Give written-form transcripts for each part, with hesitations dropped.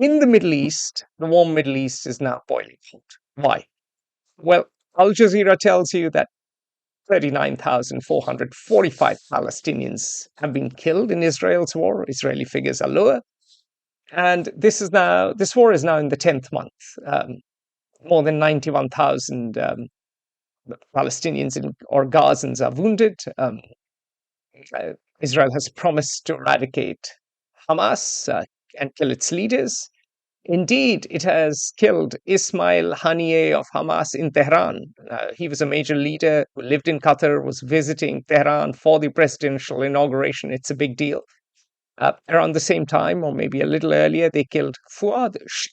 in the Middle East, the warm Middle East is now boiling hot. Why? Well, Al Jazeera tells you that 39,445 Palestinians have been killed in Israel's war. Israeli figures are lower. And this war is now in the 10th month. More than 91,000 Palestinians or Gazans are wounded. Israel has promised to eradicate Hamas and kill its leaders. Indeed, it has killed Ismail Haniyeh of Hamas in Tehran. He was a major leader who lived in Qatar, was visiting Tehran for the presidential inauguration. It's a big deal. Around the same time, or maybe a little earlier, they killed Fouad Shukur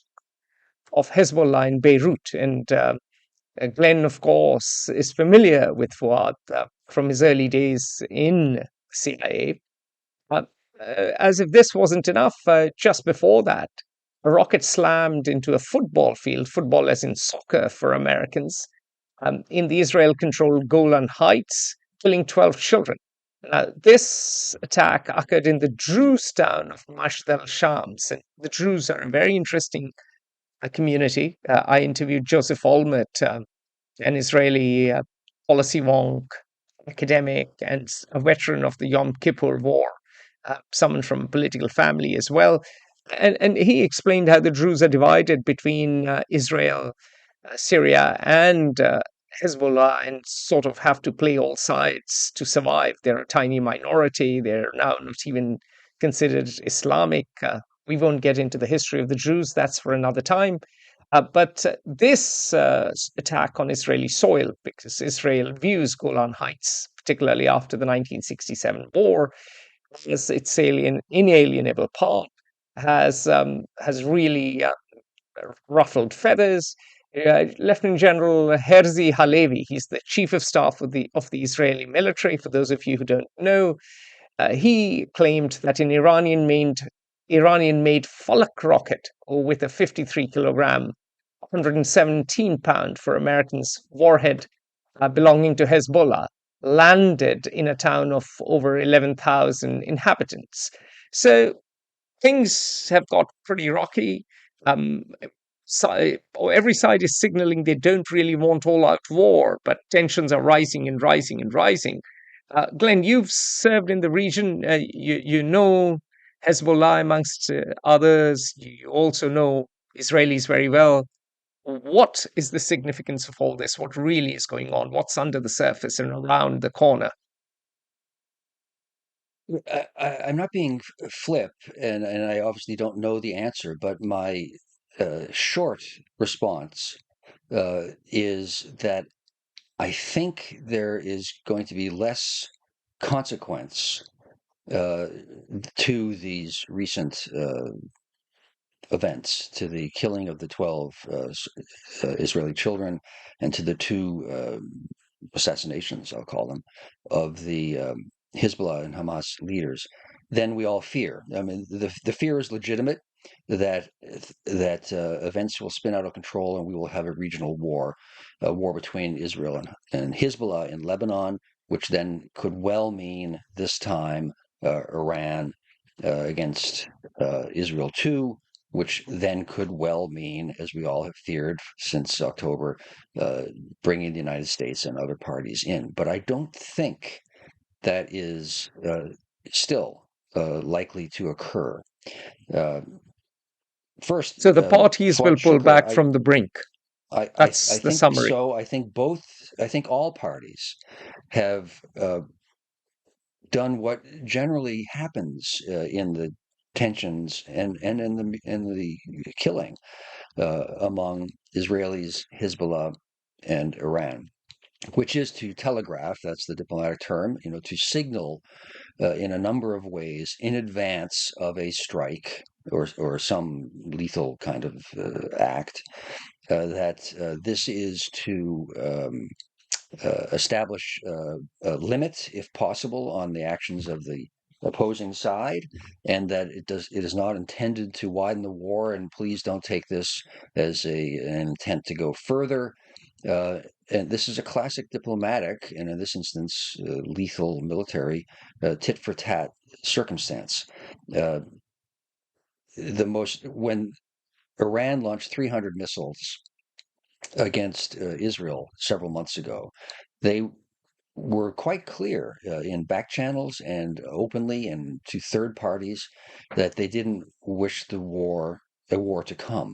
of Hezbollah in Beirut. And Glenn, of course, is familiar with Fouad from his early days in CIA. As if this wasn't enough, just before that, a rocket slammed into a football field, football as in soccer for Americans, in the Israel-controlled Golan Heights, killing 12 children. This attack occurred in the Druze town of Masht al-Shams. And the Druze are a very interesting community. I interviewed Joseph Olmert, an Israeli policy wonk, academic, and a veteran of the Yom Kippur War, someone from a political family as well. And he explained how the Druze are divided between Israel, Syria, and Hezbollah, and sort of have to play all sides to survive. They're a tiny minority. They're now not even considered Islamic. We won't get into the history of the Druze. That's for another time. But this attack on Israeli soil, because Israel views Golan Heights, particularly after the 1967 war, as its inalienable part, has really ruffled feathers. Lieutenant General Herzi Halevi, he's the chief of staff of the Israeli military. For those of you who don't know, he claimed that an Iranian-made Falak rocket, with a 53-kilogram, 117-pound for Americans warhead belonging to Hezbollah, landed in a town of over 11,000 inhabitants. So things have got pretty rocky. Every side is signaling they don't really want all-out war, but tensions are rising and rising and rising. Glenn, you've served in the region. You know Hezbollah amongst others. You also know Israelis very well. What is the significance of all this? What really is going on? What's under the surface and around the corner? I'm not being flip, and I obviously don't know the answer, but my short response is that I think there is going to be less consequence to these recent events, to the killing of the 12 Israeli children, and to the two assassinations, I'll call them, of the Hezbollah and Hamas leaders, than we all fear. I mean, the fear is legitimate that events will spin out of control and we will have a regional war, a war between Israel and Hezbollah in Lebanon, which then could well mean this time Iran against Israel too, which then could well mean, as we all have feared since October, bringing the United States and other parties in. But I don't think that is still likely to occur. First, So the parties will Fouad pull back Shukur, from the brink. I That's the think summary. so. I think all parties have done what generally happens in the tensions and in the killing among Israelis, Hezbollah, and Iran, which is to telegraph, that's the diplomatic term, to signal in a number of ways in advance of a strike or some lethal kind of act, that this is to establish a limit, if possible, on the actions of the opposing side, and that it is not intended to widen the war, and please don't take this as an intent to go further. And this is a classic diplomatic, and in this instance, lethal military, tit for tat circumstance. When Iran launched 300 missiles against Israel several months ago. They were quite clear in back channels and openly and to third parties that they didn't wish a war to come.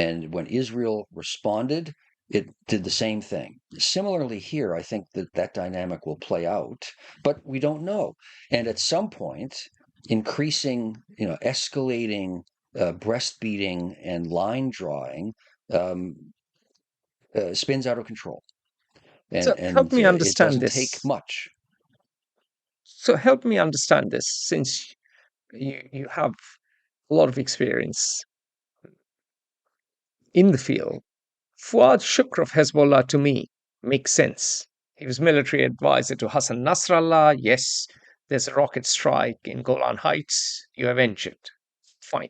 And when Israel responded, it did the same thing. Similarly, here, I think that that dynamic will play out, but we don't know. And at some point, increasing, escalating breastbeating and line drawing um, spins out of control, So help and me it understand doesn't take this. much. So help me understand this, since you have a lot of experience in the field. Fouad Shukur of Hezbollah, to me, makes sense. He was military advisor to Hassan Nasrallah. Yes, there's a rocket strike in Golan Heights. You avenge it. Fine.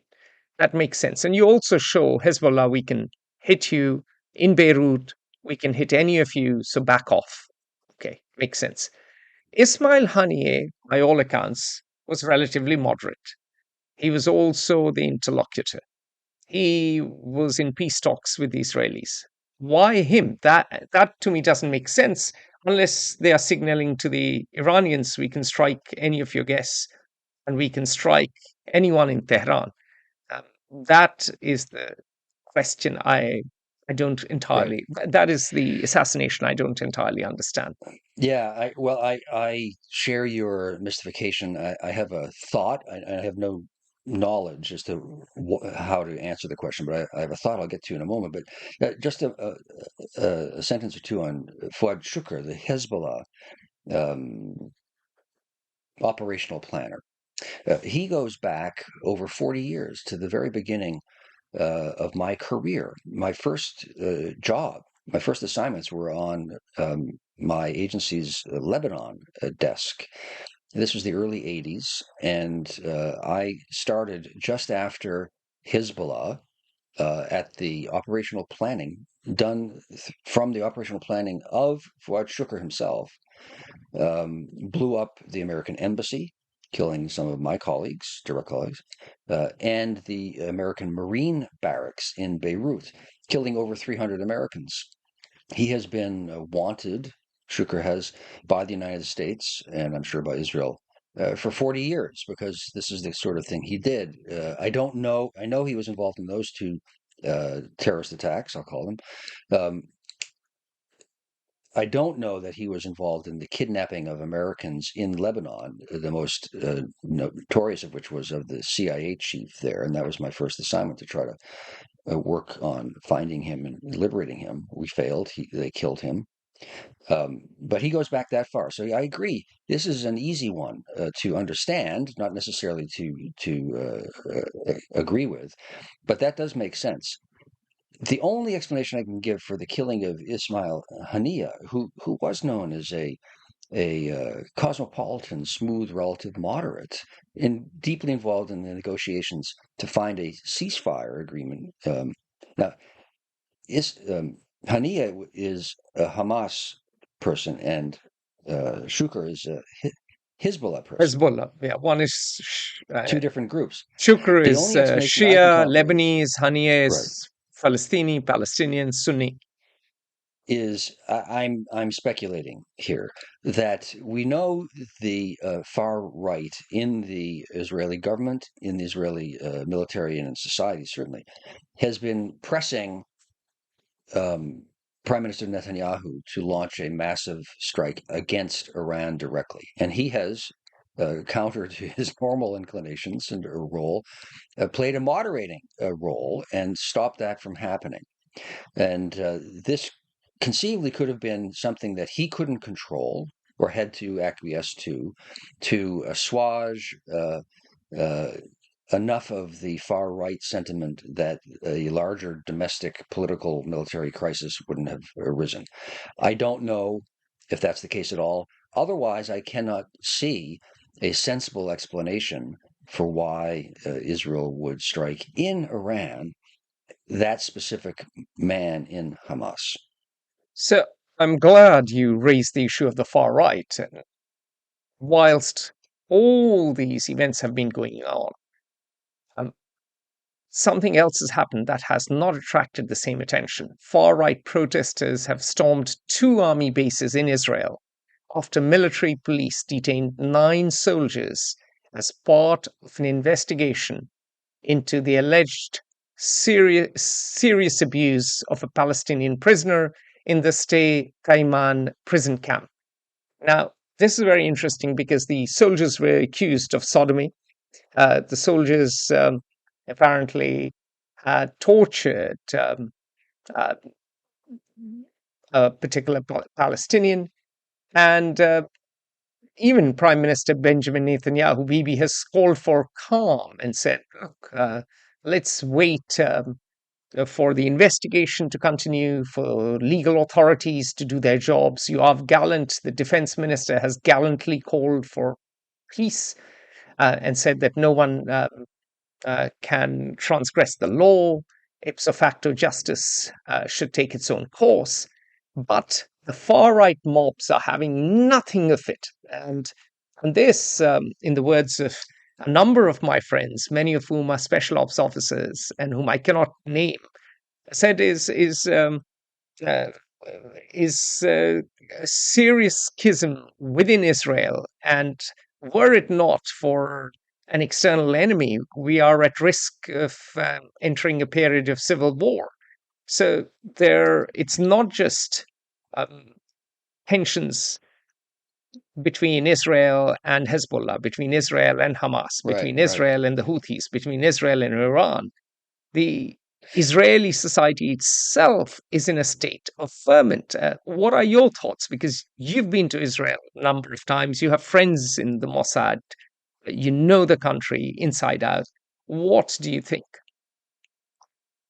That makes sense. And you also show Hezbollah, we can hit you in Beirut. We can hit any of you, so back off. Okay, makes sense. Ismail Haniyeh, by all accounts, was relatively moderate. He was also the interlocutor. He was in peace talks with the Israelis. Why him? That to me doesn't make sense unless they are signaling to the Iranians, we can strike any of your guests and we can strike anyone in Tehran. Um, that is the question I don't Right. entirely. That is the assassination I don't entirely understand. Yeah, I share your mystification. I have a thought. I have no knowledge as to how to answer the question, but I have a thought I'll get to in a moment. But just a sentence or two on Fouad Shukur, the Hezbollah um, operational planner. He goes back over 40 years to the very beginning of my career. My first job, my first assignments were on my agency's Lebanon desk. This was the early 80s, and I started just after Hezbollah at the operational planning, done from the operational planning of Fouad Shukur himself, blew up the American embassy, killing some of my colleagues, direct colleagues, and the American Marine barracks in Beirut, killing over 300 Americans. He has been wanted, Shukur has, by the United States, and I'm sure by Israel, for 40 years, because this is the sort of thing he did. I know he was involved in those two terrorist attacks, I'll call them. Um, I don't know that he was involved in the kidnapping of Americans in Lebanon, the most notorious of which was of the CIA chief there. And that was my first assignment, to try to work on finding him and liberating him. We failed. They killed him. But he goes back that far. So I agree. This is an easy one to understand, not necessarily to agree with, but that does make sense. The only explanation I can give for the killing of Ismail Haniyeh, who was known as a cosmopolitan, smooth, relative moderate, and deeply involved in the negotiations to find a ceasefire agreement. Now, is Haniyeh is a Hamas person, and Shukur is a Hezbollah person. Hezbollah, yeah, one is Two different groups. Shukr The is only explanation I can come Shia, up with, Lebanese, Haniyeh right, is Palestinian, Sunni. is I'm speculating here that we know the far right in the Israeli government, in the Israeli military, and in society certainly has been pressing um, Prime Minister Netanyahu to launch a massive strike against Iran directly, and he has. Counter to his normal inclinations and role, played a moderating role and stopped that from happening. And this conceivably could have been something that he couldn't control or had to acquiesce to assuage uh, enough of the far right sentiment that a larger domestic political military crisis wouldn't have arisen. I don't know if that's the case at all. Otherwise, I cannot see a sensible explanation for why Israel would strike in Iran, that specific man in Hamas. So I'm glad you raised the issue of the far right. And whilst all these events have been going on, um, something else has happened that has not attracted the same attention. Far-right protesters have stormed 2 army bases in Israel after military police detained 9 soldiers as part of an investigation into the alleged serious abuse of a Palestinian prisoner in the Stay Kaiman prison camp. Now, this is very interesting because the soldiers were accused of sodomy. The soldiers apparently had tortured uh, a particular Palestinian, and even Prime Minister Benjamin Netanyahu, Bibi, has called for calm and said, look, let's wait for the investigation to continue, for legal authorities to do their jobs. Yoav Gallant, the defense minister, has gallantly called for peace and said that no one can transgress the law. Ipso facto justice should take its own course. But the far right mobs are having nothing of it. And this, in the words of a number of my friends, many of whom are special ops officers and whom I cannot name, said uh, is a serious schism within Israel. And were it not for an external enemy, we are at risk of entering a period of civil war. So it's not just um, tensions between Israel and Hezbollah, between Israel and Hamas, Right, between right. Israel and the Houthis, between Israel and Iran. The Israeli society itself is in a state of ferment. What are your thoughts? Because you've been to Israel a number of times, you have friends in the Mossad, you know the country inside out. What do you think?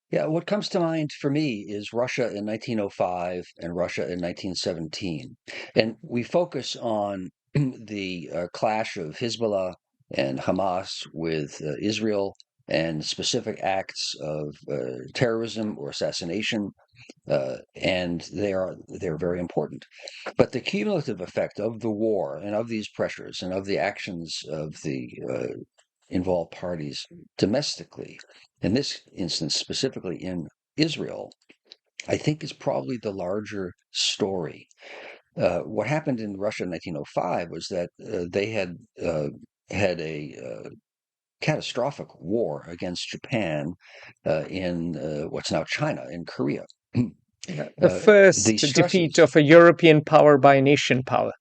Yeah, what comes to mind for me is Russia in 1905 and Russia in 1917. And we focus on the clash of Hezbollah and Hamas with Israel and specific acts of terrorism or assassination, and they're very important. But the cumulative effect of the war and of these pressures and of the actions of the involved parties domestically, in this instance, specifically in Israel, I think is probably the larger story. What happened in Russia in 1905 was that they had a catastrophic war against Japan in what's now China, in Korea. The The first defeat stresses of a European power by a nation power.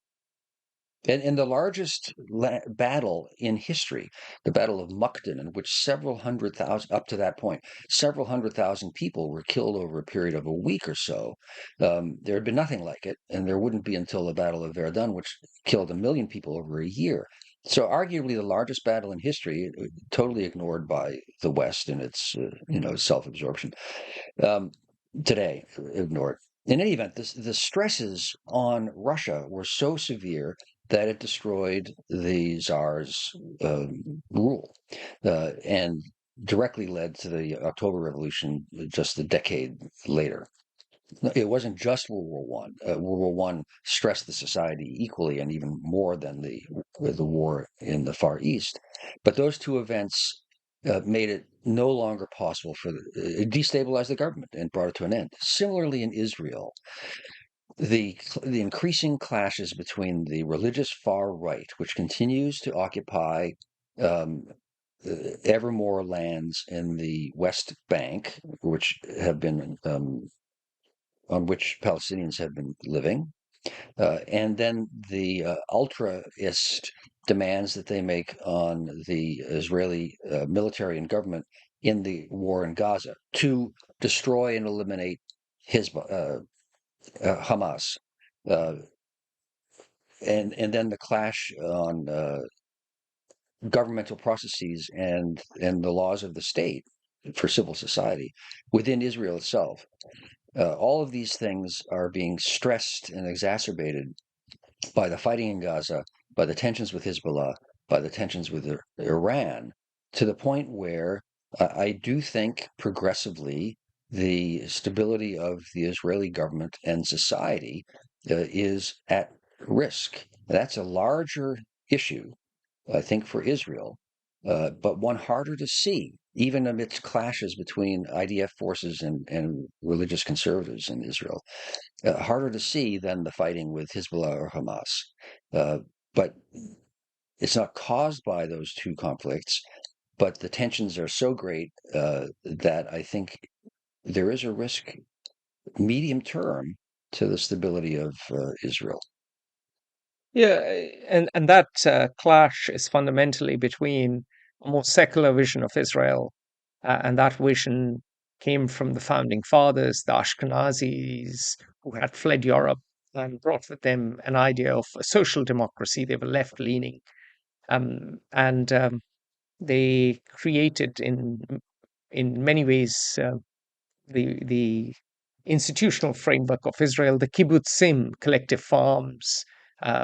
and the largest battle in history, the Battle of Mukden, in which several hundred thousand, up to that point, several hundred thousand people were killed over a period of a week or so. There had been nothing like it, and there wouldn't be until the Battle of Verdun, which killed 1 million people over a year. So, arguably, the largest battle in history, totally ignored by the West in its, self-absorption. Um, Today, ignored. In any event, the stresses on Russia were so severe that it destroyed the Tsar's rule and directly led to the October Revolution just a decade later. It wasn't just World War One. World War One stressed the society equally and even more than the war in the Far East. But those two events made it no longer possible for it destabilized the government and brought it to an end. Similarly, in Israel, the increasing clashes between the religious far right, which continues to occupy um, ever more lands in the West Bank, which have been on which Palestinians have been living, and then the ultraist demands that they make on the Israeli military and government in the war in Gaza to destroy and eliminate Hamas, uh, and then the clash on governmental processes and the laws of the state for civil society within Israel itself. All of these things are being stressed and exacerbated by the fighting in Gaza, by the tensions with Hezbollah, by the tensions with Iran, to the point where I do think progressively the stability of the Israeli government and society is at risk. That's a larger issue, I think, for Israel, but one harder to see even amidst clashes between IDF forces and religious conservatives in Israel. Harder to see than the fighting with Hezbollah or Hamas. But it's not caused by those two conflicts, but the tensions are so great that I think there is a risk, medium term, to the stability of Israel. Yeah, and that clash is fundamentally between a more secular vision of Israel, and that vision came from the founding fathers, the Ashkenazis, who had fled Europe and brought with them an idea of a social democracy. They were left leaning, and they created in many ways the institutional framework of Israel. The kibbutzim, collective farms,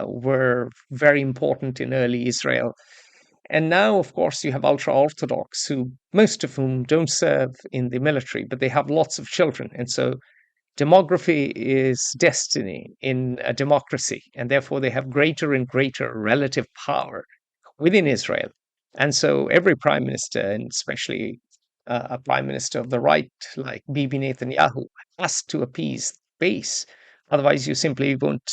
were very important in early Israel. And now, of course, you have ultra Orthodox, who most of whom don't serve in the military, but they have lots of children. And so demography is destiny in a democracy, and therefore they have greater and greater relative power within Israel. And so every prime minister, and especially a prime minister of the right like Bibi Netanyahu, has to appease the base. Otherwise, you simply won't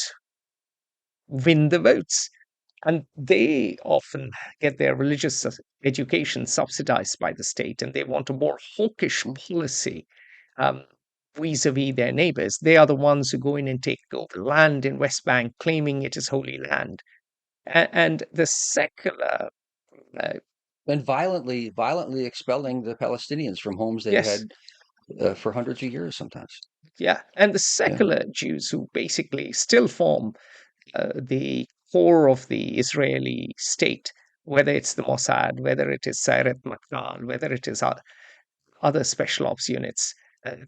win the votes. And they often get their religious education subsidized by the state, and they want a more hawkish policy um, vis-a-vis their neighbors. They are the ones who go in and take over land in West Bank, claiming it is holy land. And the secular, uh, And violently expelling the Palestinians from homes they've yes, had for hundreds of years sometimes. yeah, and the Yeah. secular Jews who basically still form the core of the Israeli state, whether it's the Mossad, whether it is Sayeret Matkal, whether it is other special ops units,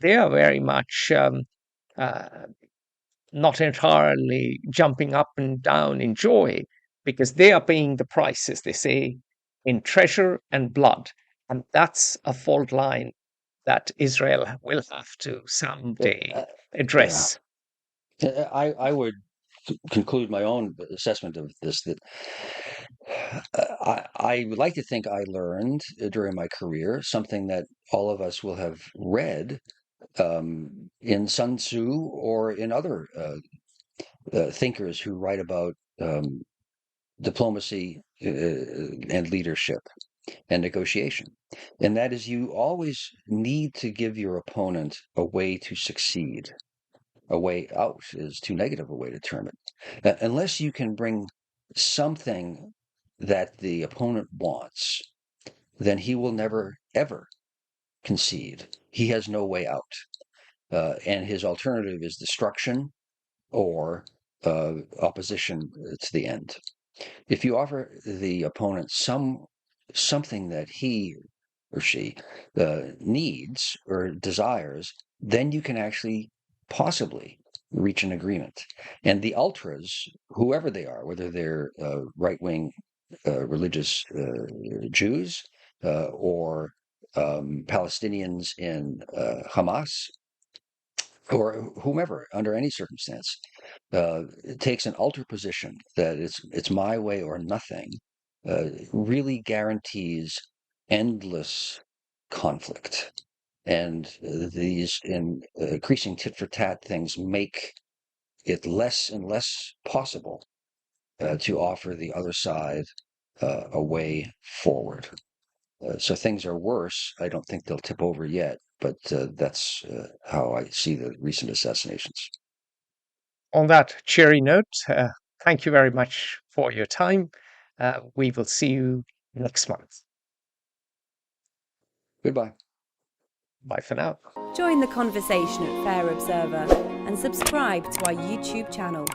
they are very much uh, not entirely jumping up and down in joy because they are paying the price, as they say, in treasure and blood. And that's a fault line that Israel will have to someday Yeah. address. I would conclude my own assessment of this that I would like to think I learned during my career something that all of us will have read in Sun Tzu or in other thinkers who write about diplomacy and leadership and negotiation. And that is, you always need to give your opponent a way to succeed. A way out is too negative a way to term it. Unless you can bring something that the opponent wants, then he will never, ever concede. He has no way out. And his alternative is destruction or opposition to the end. If you offer the opponent something that he or she needs or desires, then you can actually possibly reach an agreement. And the ultras, whoever they are, whether they're right-wing religious Jews or Palestinians in Hamas or whomever, under any circumstance, it takes an ultra position that it's my way or nothing, really guarantees endless conflict. And these increasing tit for tat things make it less and less possible to offer the other side a way forward. So things are worse. I don't think they'll tip over yet, but that's how I see the recent assassinations. On that cheery note, thank you very much for your time. We will see you next month. Goodbye. Bye for now. Join the conversation at Fair Observer and subscribe to our YouTube channel.